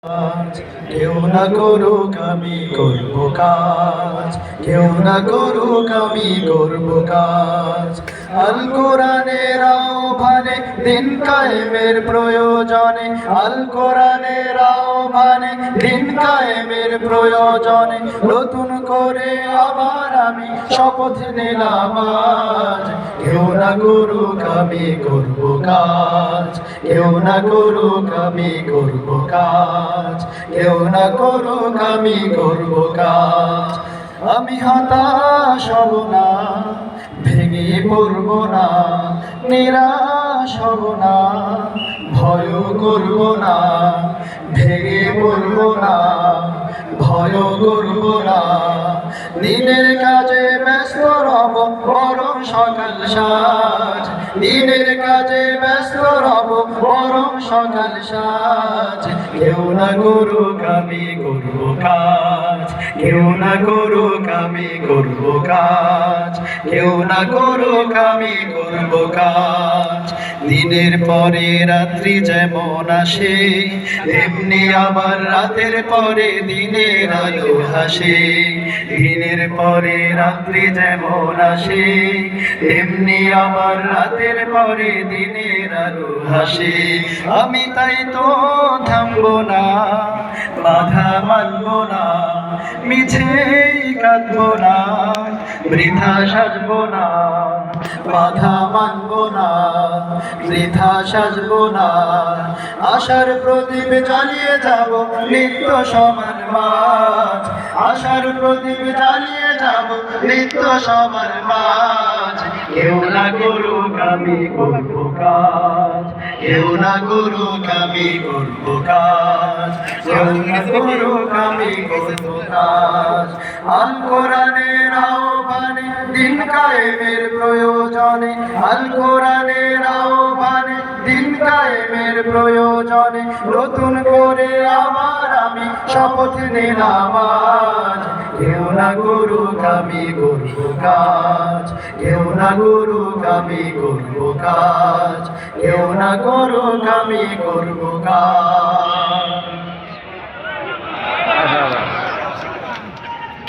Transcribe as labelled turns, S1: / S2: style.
S1: কেউ না করুক আমি করব কাজ, কেউ না করুক আমি করব কাজ। আল কোরআনের আহ্বানে দিন কায়েমের প্রয়োজনে, আল কোরআনের আহ্বানে দিন কায়েমের প্রয়োজনে নতুন করে আবার আমি শপথ নিলাম আজ। কেউ না করুক আমি করব কাজ, কেউ না করুক আমি করব কাজ, কেউ না করুক আমি করব কাজ। আমি হতাশ হব না, ভেঙে পড়ব না, নিরাশ হব না, ভয় করব না, ভেঙে পড়ব না, ভয় করব না। দিনের কাজে ব্যস্ত রব বরং সকাল সাজ, দিনের কাজে ব্যস্ত রব বরং সকাল সাজ। কেউ না করুক আমি করব কাজ, কেউ না করুক আমি করব কাজ, কেউ না করুক আমি করব কাজ। দিনের পরে রাত্রি যেমন আসে, তেমনি আবার রাতের পরে দিনের আলো হাসে। দিনের পরে রাত্রি যেমন আসে, তেমনি আবার রাতের পরে দিনের আলো হাসে। আমি তাই তো থামব না, বাধা মানব না, মিছেই কাঁদব না, বৃথা সাজব না, বাধা মানব না, বৃথা সাজব না। আশার প্রদীপ জ্বালিয়ে যাব নিত্য সবার মাঝ, আশার প্রদীপ জ্বালিয়ে যাব নিত্য সবার মাঝ। কেউ না করুক আমি করব কাজ, কেউ না করুক আমি করব কাজ, কেউ না করুক আমি করব কাজ। আল কোরআনের আহ্বানে দিন কায়েমের প্রয়োজনে, আল কোরআনের আহ্বানে দিন কায়েমের প্রয়োজনে নতুন করে আবার আমি শপথ নিলাম আজ। কেউ না করুক আমি করব কাজ, কেউ না করুক আমি করব কাজ, কেউ না করুক আমি করব কাজ।